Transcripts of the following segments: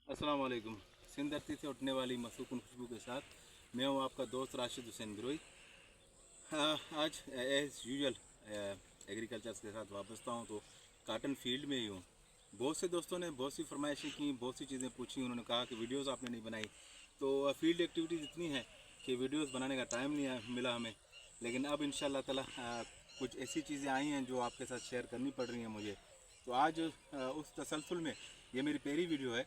अस्सलाम वालेकुम। सिंध धरती से उठने वाली मसूकुन खुशबू के साथ मैं हूँ आपका दोस्त राशिद हुसैन गिरोई। आज एज़ यूजुअल एग्रीकल्चर के साथ वाबस्ता हूँ, तो काटन फील्ड में ही हूँ। बहुत से दोस्तों ने बहुत सी फरमाइशें की, बहुत सी चीज़ें पूछी। उन्होंने कहा कि वीडियोस आपने नहीं बनाई, तो फील्ड एक्टिविटीज़ इतनी है कि वीडियोस बनाने का टाइम नहीं मिला हमें। लेकिन अब इंशाल्लाह ताला कुछ ऐसी चीज़ें आई हैं जो आपके साथ शेयर करनी पड़ रही हैं मुझे। तो आज उस तसलसल में ये मेरी पहली वीडियो है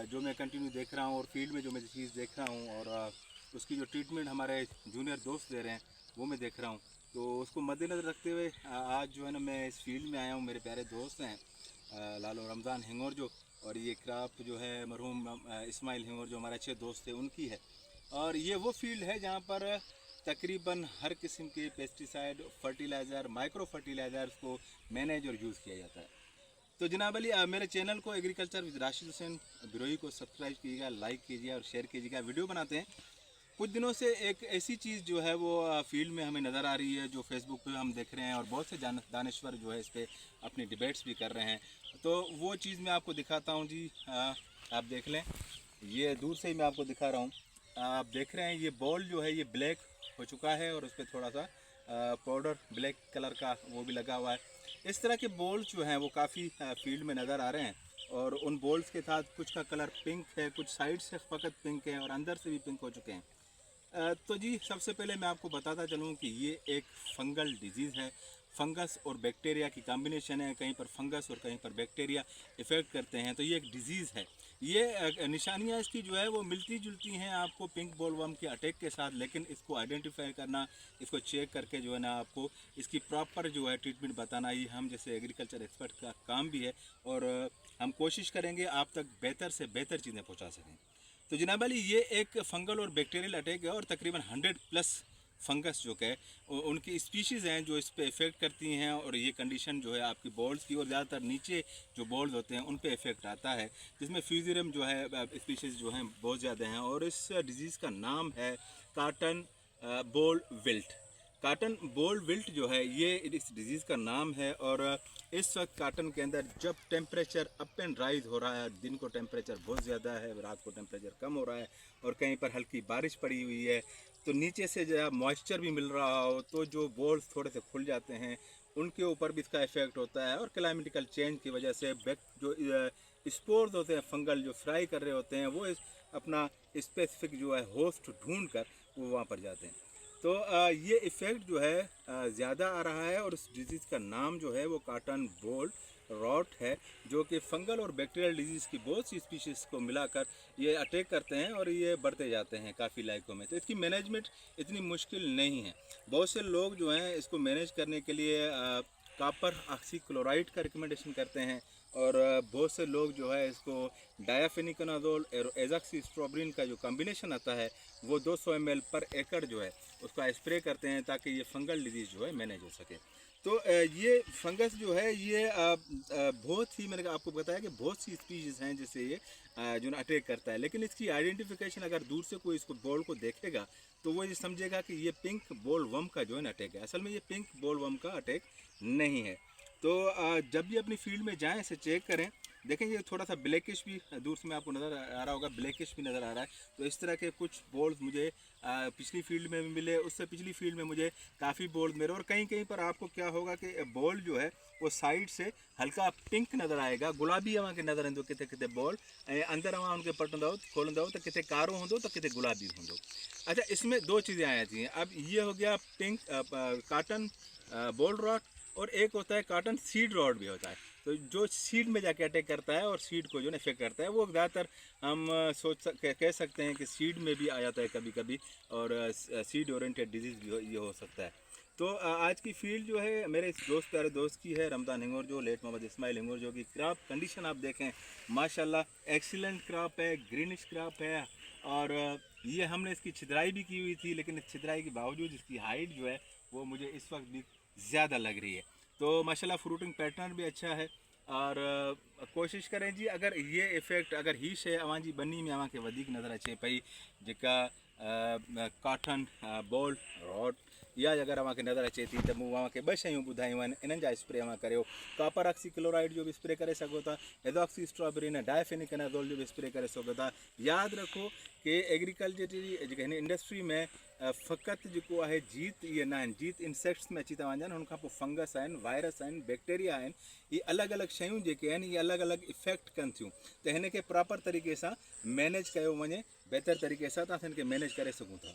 जो मैं कंटिन्यू देख रहा हूँ, और फील्ड में जो मैं चीज़ देख रहा हूँ और उसकी जो ट्रीटमेंट हमारे जूनियर दोस्त दे रहे हैं वो मैं देख रहा हूँ। तो उसको मद्देनज़र रखते हुए आज जो है ना मैं इस फील्ड में आया हूँ। मेरे प्यारे दोस्त हैं लालो रमज़ान हिंगोर जो, और ये क्रॉप जो है मरहूम इस्माइल हिंगोर जो हमारे अच्छे दोस्त थे उनकी है। और ये वो फील्ड है जहाँ पर तकरीबन हर किस्म के पेस्टिसाइड, फर्टिलाइज़र, माइक्रो फर्टिलाइज़र्स को मैनेज और यूज़ किया जाता है। तो जनाब अली, मेरे चैनल को एग्रीकल्चर विद राशिद हुसैन गिरोई को सब्सक्राइब कीजिएगा, लाइक कीजिए और शेयर कीजिएगा। वीडियो बनाते हैं। कुछ दिनों से एक ऐसी चीज़ जो है वो फील्ड में हमें नज़र आ रही है, जो फेसबुक पे हम देख रहे हैं, और बहुत से दानश्वर जो है इस पर अपनी डिबेट्स भी कर रहे हैं। तो वो चीज़ मैं आपको दिखाता हूँ जी। आप देख लें, ये दूर से ही मैं आपको दिखा रहा हूँ। आप देख रहे हैं ये बॉल जो है ये ब्लैक हो चुका है, और उस पर थोड़ा सा पाउडर ब्लैक कलर का वो भी लगा हुआ है। इस तरह के बॉल्स जो हैं वो काफ़ी फील्ड में नज़र आ रहे हैं, और उन बॉल्स के साथ कुछ का कलर पिंक है, कुछ साइड से फ़कत पिंक है और अंदर से भी पिंक हो चुके हैं। तो जी सबसे पहले मैं आपको बताता चलूँ कि ये एक फंगल डिजीज़ है। फंगस और बैक्टीरिया की कॉम्बिनेशन है। कहीं पर फंगस और कहीं पर बैक्टीरिया इफ़ेक्ट करते हैं, तो ये एक डिज़ीज़ है। ये निशानियाँ इसकी जो है वो मिलती जुलती हैं आपको पिंक बोलवर्म के अटैक के साथ, लेकिन इसको आइडेंटिफाई करना, इसको चेक करके जो है ना आपको इसकी प्रॉपर जो है ट्रीटमेंट बताना, ये हम जैसे एग्रीकल्चर एक्सपर्ट का काम भी है। और हम कोशिश करेंगे आप तक बेहतर से बेहतर चीज़ें पहुँचा सकें। तो जनाब अली, ये एक फंगल और बैक्टीरियल अटैक है, और तकरीबन 100 प्लस फंगस जो है उनकी स्पीशीज़ हैं जो इस पे इफ़ेक्ट करती हैं। और ये कंडीशन जो है आपकी बॉल्स की, और ज़्यादातर नीचे जो बॉल्स होते हैं उन पे इफ़ेक्ट आता है, जिसमें फ्यूज़ियम जो है स्पीशीज़ जो हैं बहुत ज़्यादा हैं। और इस डिज़ीज़ का नाम है काटन बोल विल्ट। काटन बोल विल्ट जो है ये इस डिज़ीज़ का नाम है। और इस वक्त काटन के अंदर जब टेम्परेचर अप एंड राइज हो रहा है, दिन को टेम्परेचर बहुत ज़्यादा है, रात को टेम्परेचर कम हो रहा है, और कहीं पर हल्की बारिश पड़ी हुई है, तो नीचे से जो है मॉइस्चर भी मिल रहा हो, तो जो बोल्स थोड़े से खुल जाते हैं, उनके ऊपर भी इसका इफेक्ट होता है। और क्लाइमेटिकल चेंज की वजह से जो स्पोर्स होते हैं फंगल जो फ्राई कर रहे होते हैं, वो अपना स्पेसिफिक जो है होस्ट ढूंढ कर वो वहाँ पर जाते हैं। तो ये इफ़ेक्ट जो है ज़्यादा आ रहा है, और इस डिज़ीज़ का नाम जो है वो काटन बोल रॉट है, जो कि फंगल और बैक्टीरियल डिजीज़ की बहुत सी स्पीशीज़ को मिलाकर ये अटैक करते हैं, और ये बढ़ते जाते हैं काफ़ी इलाकों में। तो इसकी मैनेजमेंट इतनी मुश्किल नहीं है। बहुत से लोग जो हैं इसको मैनेज करने के लिए कापर ऑक्सीक्लोराइड का रिकमेंडेशन करते हैं, और बहुत से लोग जो है इसको डायाफेनिकोनाजोल और एज़ाक्सिस्ट्रोबिन का जो कॉम्बिनेशन आता है वो 200 ml पर एकड़ जो है उसका स्प्रे करते हैं, ताकि ये फंगल डिजीज़ जो है मैनेज हो सके। तो ये फंगस जो है ये बहुत ही, मैंने आपको बताया कि बहुत सी स्पीशीज़ हैं जिससे ये जो है अटैक करता है। लेकिन इसकी आइडेंटिफिकेशन अगर दूर से कोई इसको बॉल को देखेगा तो वो ये समझेगा कि ये पिंक बॉल वर्म का जो है अटैक है। असल में ये पिंक बॉल वर्म का अटैक नहीं है। तो जब भी अपनी फील्ड में जाएं इसे चेक करें। देखें ये थोड़ा सा ब्लैकिश भी दूर से में आपको नज़र आ रहा होगा, ब्लैकिश भी नज़र आ रहा है। तो इस तरह के कुछ बॉल्स मुझे पिछली फील्ड में भी मिले, उससे पिछली फील्ड में मुझे काफ़ी बॉल्स मिले। और कहीं कहीं पर आपको क्या होगा कि बॉल जो है वो साइड से हल्का पिंक नज़र आएगा, गुलाबी हवा के नज़र आते कितने कितने बॉल अंदर हवा उनके पटन दो खोल दो, तो कितने कारो हों तो कितने गुलाबी हों। अच्छा, इसमें दो चीज़ें आ जाती हैं। अब ये हो गया पिंक काटन बॉल रॉट, और एक होता है काटन सीड रॉड भी होता है। तो जो सीड में जाके अटैक करता है और सीड को जो है इफेक्ट करता है, वो ज़्यादातर हम कह सकते हैं कि सीड में भी आ जाता है कभी कभी, और सीड ओरिएंटेड डिजीज़ भी ये हो सकता है। तो आज की फील्ड जो है मेरे इस प्यारे दोस्त की है, रमज़ान हिंगोर जो, लेट मोहम्मद इस्माइल हिंगोर जो की क्रॉप कंडीशन आप देखें माशाल्लाह एक्सीलेंट क्रॉप है, ग्रीनिश क्रॉप है। और ये हमने इसकी छिदराई भी की हुई थी, लेकिन इस छिदराई के बावजूद इसकी हाइट जो है वो मुझे इस वक्त भी ज़्यादा लग रही है। तो माशाल्लाह फ्रूटिंग पैटर्न भी अच्छा है। और कोशिश करें जी, अगर ये इफेक्ट अगर ही शइ अवां जी बनी में अवां खे वधीक नज़र अचे पई, जेका कॉटन बॉल रॉड या अगर अव्हांखे नज़र अचे थी त मूं अव्हांखे 2 शयूं ॿुधायूं आहिनि, इन्हनि जा स्प्रे अव्हां करियो। कॉपर ऑक्सीक्लोराइड जो बि स्प्रे करे सघो था, एडॉक्सी स्ट्रॉबेरिन डाइफेनिकनाज़ोल जो भी स्प्रे करे सघो था। यादि रखो कि एग्रीकल्चर जी जेके हिन इंडस्ट्री में फ़क़ति जेको आहे जीत इहे न आहिनि, जीत इंसेक्ट्स में अची था वञनि, हुनखां पोइ फंगस आहिनि, वायरस आहिनि, बैक्टीरिया आहिनि। ये अलॻि अलॻि शयूं जेके आहिनि इहे अलॻि अलॻि इफेक्ट कनि थियूं, त हिन खे प्रॉपर तरीक़े सां मैनेज कयो वञे, बहितर तरीक़े सां तव्हां हिन खे मैनेज करे सघूं था।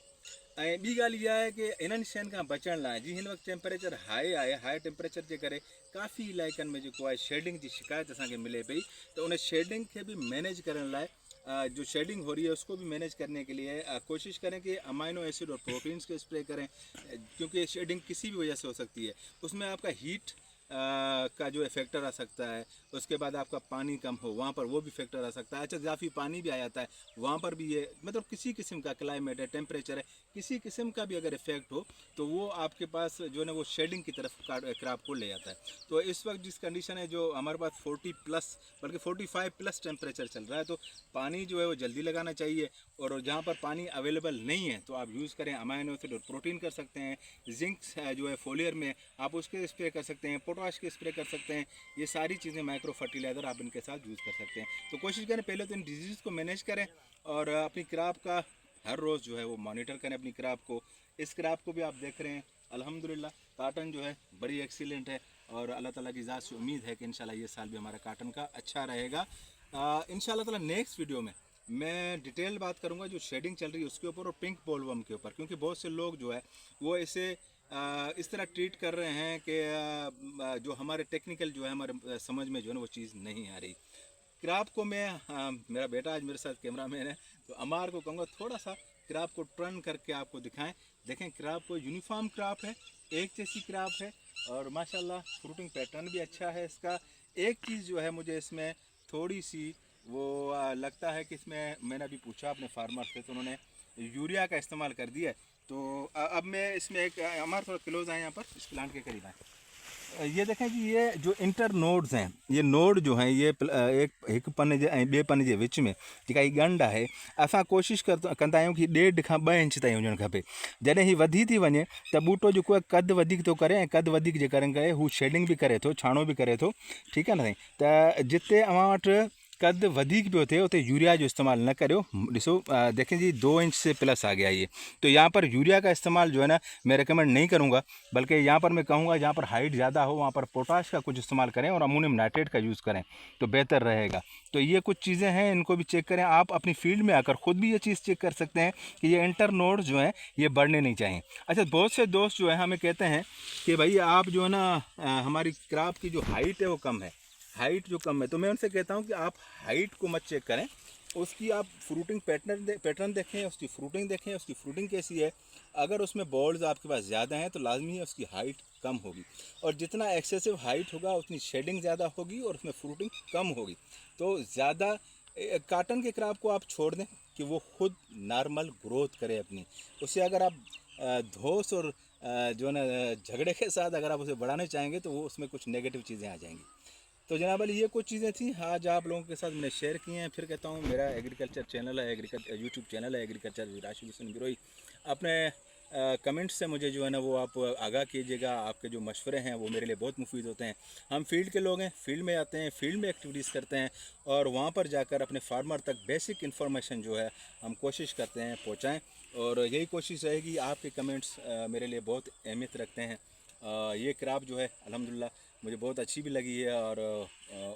ऐं ॿी ॻाल्हि इहा आहे कि इन्हनि शयुनि खां बचण लाइ जीअं हिन वक़्तु टेम्परेचर हाई आहे, हाई टेम्परेचर जे करे काफ़ी इलाइक़नि में जेको आहे शेडिंग जी शिकायत असांखे मिले पई, त उन शेडिंग खे बि मैनेज करण लाइ जो शेडिंग हो रही है उसको भी मैनेज करने के लिए कोशिश करें कि अमाइनो एसिड और प्रोटीन्स के स्प्रे करें, क्योंकि शेडिंग किसी भी वजह से हो सकती है। उसमें आपका हीट का जो फैक्टर आ सकता है, उसके बाद आपका पानी कम हो वहाँ पर वो भी फैक्टर आ सकता है। अच्छा इजाफी पानी भी आ जाता है वहाँ पर भी, ये मतलब किसी किस्म का क्लाइमेट है, टेम्परेचर है, किसी किस्म का भी अगर इफेक्ट हो तो वो आपके पास जो है ना वो शेडिंग की तरफ क्रॉप को ले जाता है। तो इस वक्त जिस कंडीशन है जो हमारे पास 40+ बल्कि 45+ टेम्परेचर चल रहा है, तो पानी जो है वो जल्दी लगाना चाहिए। और जहाँ पर पानी अवेलेबल नहीं है तो आप यूज़ करें अमाइनो एसिड और प्रोटीन कर सकते हैं, जिंक जो है फोलियर में आप उसके स्प्रे कर सकते हैं, पोटाश के स्प्रे कर सकते हैं। ये सारी चीज़ें माइक्रो फर्टिलाइज़र आप इनके साथ यूज़ कर सकते हैं। तो कोशिश करें पहले तो इन डिजीज़ को मैनेज करें और अपनी क्रॉप का हर रोज़ जो है वो मॉनिटर करें अपनी क्रॉप को। इस क्रॉप को भी आप देख रहे हैं अल्हम्दुलिल्लाह काटन जो है बड़ी एक्सीलेंट है, और अल्लाह ताला की ज़ात से उम्मीद है कि इंशाल्लाह ये साल भी हमारा काटन का अच्छा रहेगा। इंशाल्लाह ताला नेक्स्ट वीडियो में मैं डिटेल बात करूंगा जो शेडिंग चल रही है उसके ऊपर और पिंक बोलवर्म के ऊपर, क्योंकि बहुत से लोग जो है वो इसे इस तरह ट्रीट कर रहे हैं कि जो हमारे टेक्निकल जो है हमारे समझ में जो है ना वो चीज़ नहीं आ रही। क्रॉप को मैं मेरा बेटा आज मेरे साथ कैमरामैन है, तो अमार को कहूँगा थोड़ा सा क्रॉप को टर्न करके आपको दिखाएं। देखें क्रॉप को यूनिफॉर्म क्रॉप है, एक जैसी क्रॉप है, और माशाल्लाह फ्रूटिंग पैटर्न भी अच्छा है इसका। एक चीज़ जो है मुझे इसमें थोड़ी सी वो लगता है कि इसमें मैंने अभी पूछा अपने फार्मर से तो उन्होंने यूरिया का इस्तेमाल कर दिया है। तो अब मैं इसमें एक हमारे थोड़ा क्लोज आए यहाँ पर इस प्लांट के करीब आए, ये देखें कि ये जो इंटर नोड्स हैं, ये नोड जो हैं ये एक पन जे ऐं ॿिए पन जे विच में जेका हीअ ॻंढ आहे, असां कोशिशि कंदा आहियूं कि 1.5 खां 2 इंच ताईं हुजणु खपे। जॾहिं हीअ वधी थी वञे त ॿूटो जेको आहे कद वधीक थो करे, ऐं कद वधीक जे करे हू शेडिंग भी करे थो, छाणो भी करे थो, ठीकु आहे न साईं। त जिते अव्हां वटि कद वधिक पियो थिए उते यूरिया जो इस्तेमाल न करियो। ॾिसो देखें जी 2 इंच से प्लस आ गया ये, तो यहाँ पर यूरिया का इस्तेमाल जो है ना मैं रिकमेंड नहीं करूँगा, बल्कि यहाँ पर मैं कहूँगा जहाँ पर हाइट ज़्यादा हो वहाँ पर पोटाश का कुछ इस्तेमाल करें और अमोनियम नाइट्रेट का यूज़ करें तो बेहतर रहेगा। तो ये कुछ चीज़ें हैं, इनको भी चेक करें। आप अपनी फील्ड में आकर ख़ुद भी ये चीज़ चेक कर सकते हैं कि ये इंटर नोड्स जो हैं ये बढ़ने नहीं चाहिए। अच्छा बहुत से दोस्त जो है हमें कहते हैं कि भाई आप जो है ना हमारी क्रॉप की जो हाइट है वो कम है, हाइट जो कम है, तो मैं उनसे कहता हूँ कि आप हाइट को मत चेक करें, उसकी आप फ्रूटिंग पैटर्न देखें, उसकी फ्रूटिंग देखें, उसकी फ्रूटिंग कैसी है। अगर उसमें बॉल्स आपके पास ज़्यादा हैं तो लाजमी है उसकी हाइट कम होगी, और जितना एक्सेसिव हाइट होगा उतनी शेडिंग ज़्यादा होगी और उसमें फ्रूटिंग कम होगी। तो ज़्यादा काटन के क्रॉप को आप छोड़ दें कि वो खुद नॉर्मल ग्रोथ करे अपनी। उससे अगर आप धोस और जो है ना झगड़े के साथ अगर आप उसे बढ़ाना चाहेंगे तो वो उसमें कुछ नेगेटिव चीज़ें आ जाएंगी। तो जनाब अली ये कुछ चीज़ें थी आज आप लोगों के साथ मैंने शेयर की हैं। फिर कहता हूँ मेरा एग्रीकल्चर चैनल है, यूट्यूब चैनल है एग्रीकल्चर राशिद हुसैन गिरोही। अपने कमेंट्स से मुझे जो है ना वो आप आगाह कीजिएगा, आपके जो मशवरे हैं वो मेरे लिए बहुत मुफीद होते हैं। हम फील्ड के लोग हैं, फील्ड में आते हैं, फील्ड में एक्टिविटीज़ करते हैं, और वहाँ पर जाकर अपने फार्मर तक बेसिक इन्फॉर्मेशन जो है हम कोशिश करते हैं पहुँचाएँ, और यही कोशिश रहेगी। आपके कमेंट्स मेरे लिए बहुत अहमियत रखते हैं। ये क्रॉप जो है अल्हम्दुलिल्लाह मुझे बहुत अच्छी भी लगी है, और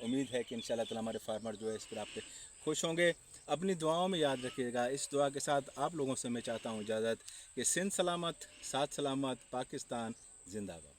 उम्मीद है कि इंशाल्लाह ताला हमारे फार्मर जो है इस क्रॉप पे खुश होंगे। अपनी दुआओं में याद रखिएगा। इस दुआ के साथ आप लोगों से मैं चाहता हूँ इजाज़त कि सिंध सलामत, साथ सलामत, पाकिस्तान जिंदाबाद।